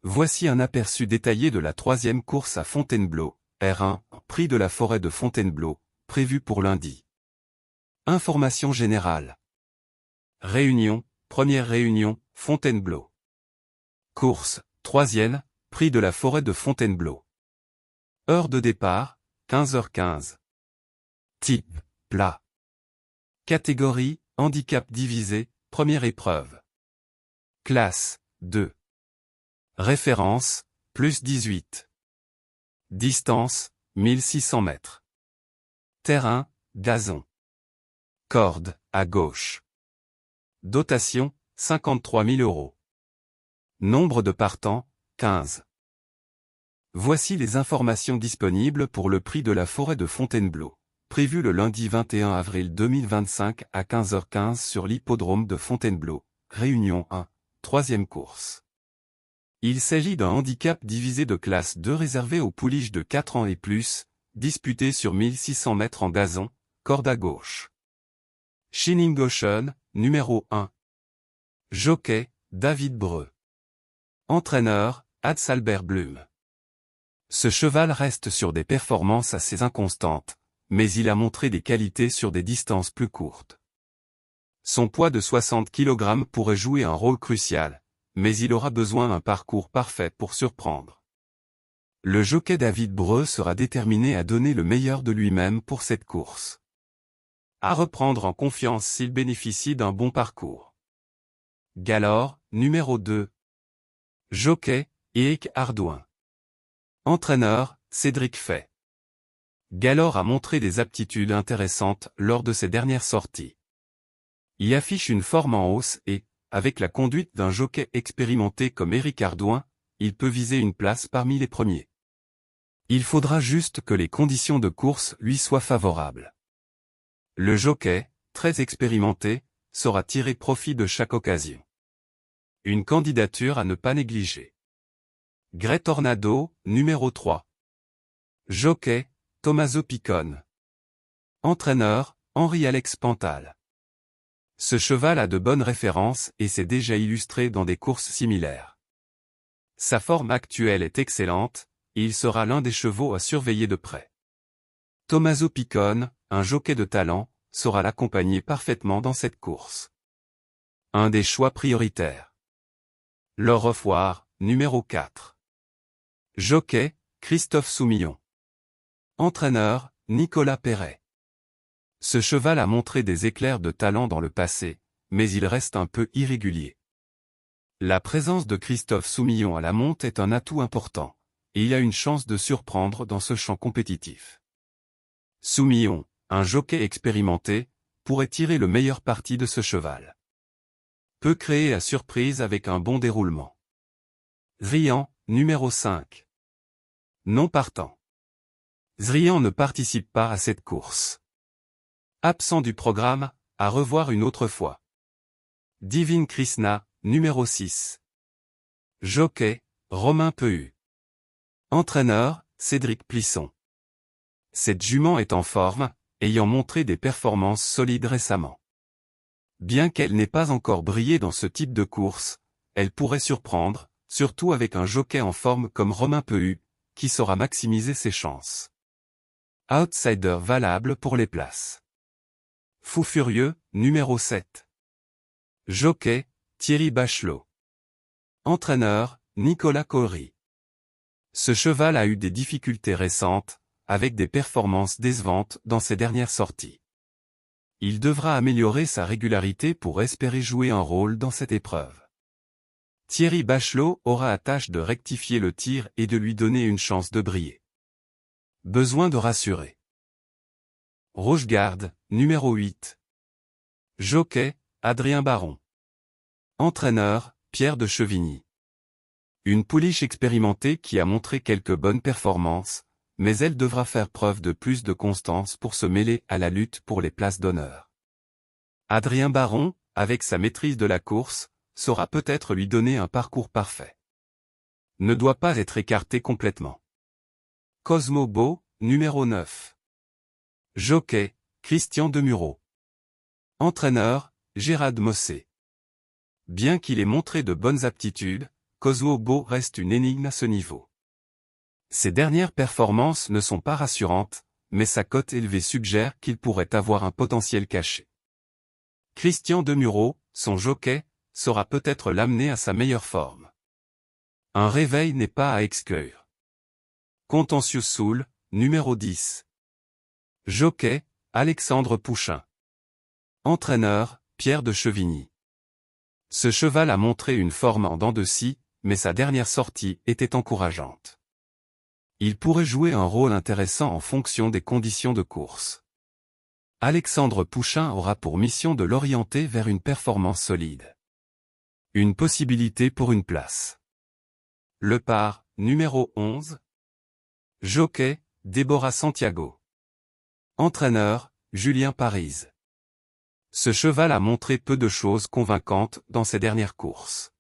Voici un aperçu détaillé de la 3e course à Fontainebleau, R1, prix de la forêt de Fontainebleau, prévu pour lundi. Information générale. Réunion, première réunion, Fontainebleau. Course, 3e, prix de la forêt de Fontainebleau. Heure de départ, 15h15. Type, plat. Catégorie, handicap divisé, première épreuve. Classe, 2. Référence, plus 18. Distance, 1600 mètres. Terrain, gazon. Corde, à gauche. Dotation, 53 000 €. Nombre de partants, 15. Voici les informations disponibles pour le prix de la forêt de Fontainebleau, prévu le lundi 21 avril 2025 à 15h15 sur l'hippodrome de Fontainebleau, Réunion 1, 3e course. Il s'agit d'un handicap divisé de classe 2 réservé aux pouliches de 4 ans et plus, disputé sur 1600 mètres en gazon, corde à gauche. Shining Ocean, numéro 1. Jockey, David Breu. Entraîneur, Adsalbert Blum. Ce cheval reste sur des performances assez inconstantes, mais il a montré des qualités sur des distances plus courtes. Son poids de 60 kg pourrait jouer un rôle crucial, mais il aura besoin d'un parcours parfait pour surprendre. Le jockey David Breu sera déterminé à donner le meilleur de lui-même pour cette course. À reprendre en confiance s'il bénéficie d'un bon parcours. Galore, numéro 2. Jockey, Éric Ardouin. Entraîneur, Cédric Fay. Galore a montré des aptitudes intéressantes lors de ses dernières sorties. Il affiche une forme en hausse et, avec la conduite d'un jockey expérimenté comme Éric Ardouin, il peut viser une place parmi les premiers. Il faudra juste que les conditions de course lui soient favorables. Le jockey, très expérimenté, saura tirer profit de chaque occasion. Une candidature à ne pas négliger. Grey Tornado, numéro 3. Jockey, Tommaso Piccone. Entraîneur, Henri-Alex Pantal. Ce cheval a de bonnes références et s'est déjà illustré dans des courses similaires. Sa forme actuelle est excellente, et il sera l'un des chevaux à surveiller de près. Tommaso Piccone, un jockey de talent, saura l'accompagner parfaitement dans cette course. Un des choix prioritaires. Lord of War, numéro 4. Jockey, Christophe Soumillon. Entraîneur, Nicolas Perret. Ce cheval a montré des éclairs de talent dans le passé, mais il reste un peu irrégulier. La présence de Christophe Soumillon à la monte est un atout important, et il a une chance de surprendre dans ce champ compétitif. Soumillon, un jockey expérimenté, pourrait tirer le meilleur parti de ce cheval. Peut créer la surprise avec un bon déroulement. Zrian, numéro 5. Non partant. Zrian ne participe pas à cette course. Absent du programme, à revoir une autre fois. Divine Krishna, numéro 6. Jockey, Romain Pehu. Entraîneur, Cédric Plisson. Cette jument est en forme, ayant montré des performances solides récemment. Bien qu'elle n'ait pas encore brillé dans ce type de course, elle pourrait surprendre, surtout avec un jockey en forme comme Romain Pehu, qui saura maximiser ses chances. Outsider valable pour les places. Fou furieux, numéro 7. Jockey, Thierry Bachelot. Entraîneur, Nicolas Corry. Ce cheval a eu des difficultés récentes, avec des performances décevantes dans ses dernières sorties. Il devra améliorer sa régularité pour espérer jouer un rôle dans cette épreuve. Thierry Bachelot aura à tâche de rectifier le tir et de lui donner une chance de briller. Besoin de rassurer. Rochegarde, numéro 8. Jockey, Adrien Baron. Entraîneur, Pierre de Chevigny. Une pouliche expérimentée qui a montré quelques bonnes performances, mais elle devra faire preuve de plus de constance pour se mêler à la lutte pour les places d'honneur. Adrien Baron, avec sa maîtrise de la course, saura peut-être lui donner un parcours parfait. Ne doit pas être écarté complètement. Cosmo Beau, numéro 9. Jockey, Christian Demureau. Entraîneur, Gérard Mossé. Bien qu'il ait montré de bonnes aptitudes, Cosmo Beau reste une énigme à ce niveau. Ses dernières performances ne sont pas rassurantes, mais sa cote élevée suggère qu'il pourrait avoir un potentiel caché. Christian Demuro, son jockey, saura peut-être l'amener à sa meilleure forme. Un réveil n'est pas à exclure. Contentieux Soul, numéro 10. Jockey, Alexandre Pouchin. Entraîneur, Pierre de Chevigny. Ce cheval a montré une forme en dents de scie, mais sa dernière sortie était encourageante. Il pourrait jouer un rôle intéressant en fonction des conditions de course. Alexandre Pouchin aura pour mission de l'orienter vers une performance solide. Une possibilité pour une place. Le par, numéro 11. Jockey, Déborah Santiago. Entraîneur, Julien Parise. Ce cheval a montré peu de choses convaincantes dans ses dernières courses.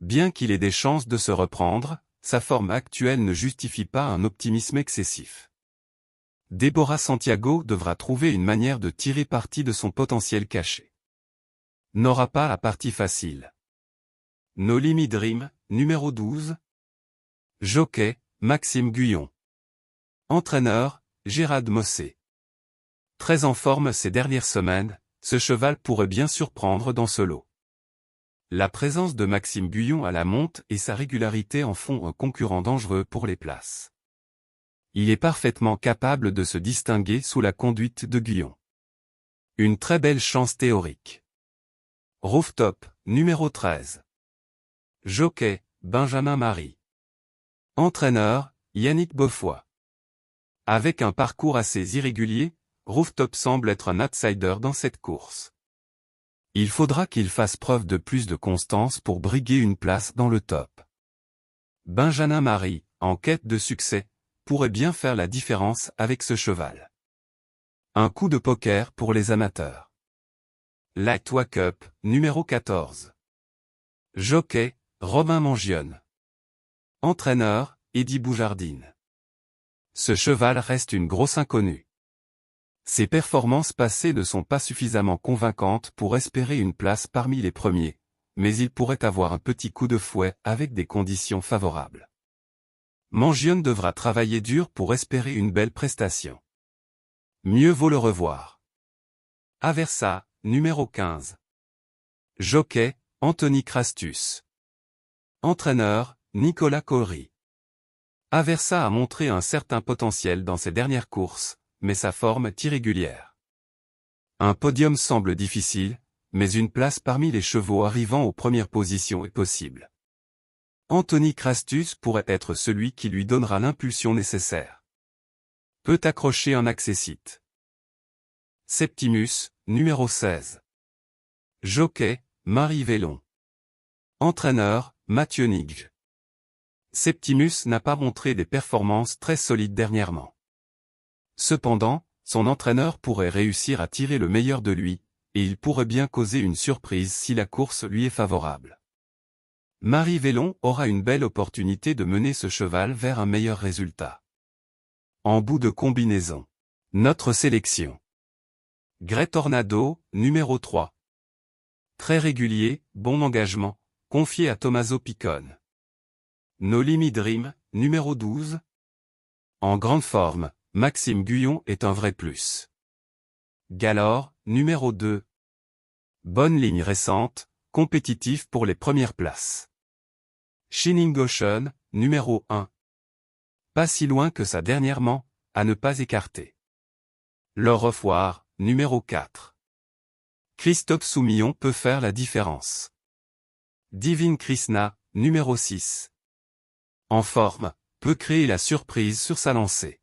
Bien qu'il ait des chances de se reprendre, sa forme actuelle ne justifie pas un optimisme excessif. Déborah Santiago devra trouver une manière de tirer parti de son potentiel caché. N'aura pas la partie facile. No Limit Dream, numéro 12. Jockey, Maxime Guyon. Entraîneur, Gérard Mossé. Très en forme ces dernières semaines, ce cheval pourrait bien surprendre dans ce lot. La présence de Maxime Guyon à la monte et sa régularité en font un concurrent dangereux pour les places. Il est parfaitement capable de se distinguer sous la conduite de Guyon. Une très belle chance théorique. Rooftop, numéro 13. Jockey, Benjamin Marie. Entraîneur, Yannick Beaufoy. Avec un parcours assez irrégulier, Rooftop semble être un outsider dans cette course. Il faudra qu'il fasse preuve de plus de constance pour briguer une place dans le top. Benjamin Marie, en quête de succès, pourrait bien faire la différence avec ce cheval. Un coup de poker pour les amateurs. Light Wake Up, numéro 14. Jockey, Romain Mangionne. Entraîneur, Eddy Boujardine. Ce cheval reste une grosse inconnue. Ses performances passées ne sont pas suffisamment convaincantes pour espérer une place parmi les premiers, mais il pourrait avoir un petit coup de fouet avec des conditions favorables. Mangionne devra travailler dur pour espérer une belle prestation. Mieux vaut le revoir. Aversa, numéro 15. Jockey, Anthony Crastus. Entraîneur, Nicolas Corry. Aversa a montré un certain potentiel dans ses dernières courses, mais sa forme est irrégulière. Un podium semble difficile, mais une place parmi les chevaux arrivant aux premières positions est possible. Anthony Crastus pourrait être celui qui lui donnera l'impulsion nécessaire. Peut accrocher un accessite. Septimus, numéro 16. Jockey, Marie Vélon. Entraîneur, Mathieu Nigge. Septimus n'a pas montré des performances très solides dernièrement. Cependant, son entraîneur pourrait réussir à tirer le meilleur de lui, et il pourrait bien causer une surprise si la course lui est favorable. Marie Vélon aura une belle opportunité de mener ce cheval vers un meilleur résultat. En bout de combinaison. Notre sélection. Grey Tornado, numéro 3. Très régulier, bon engagement, confié à Tommaso Piccone. No Limit Dream, numéro 12. En grande forme, Maxime Guyon est un vrai plus. Galore, numéro 2. Bonne ligne récente, compétitif pour les premières places. Shining Ocean, numéro 1. Pas si loin que ça dernièrement, à ne pas écarter. Lord of War, numéro 4. Christophe Soumillon peut faire la différence. Divine Krishna, numéro 6. En forme, peut créer la surprise sur sa lancée.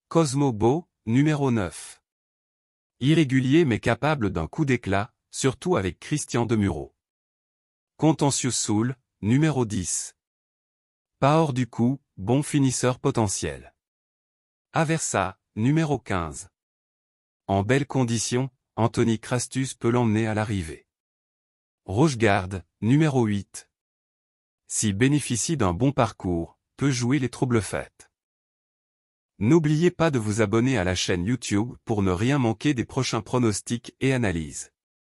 Cosmo Beau, numéro 9. Irrégulier mais capable d'un coup d'éclat, surtout avec Christian Demuro. Contentieux Soul, numéro 10. Pas hors du coup, bon finisseur potentiel. Aversa, numéro 15. En belles conditions, Anthony Crastus peut l'emmener à l'arrivée. Rochegarde, numéro 8. S'il bénéficie d'un bon parcours, peut jouer les troubles fêtes. N'oubliez pas de vous abonner à la chaîne YouTube pour ne rien manquer des prochains pronostics et analyses.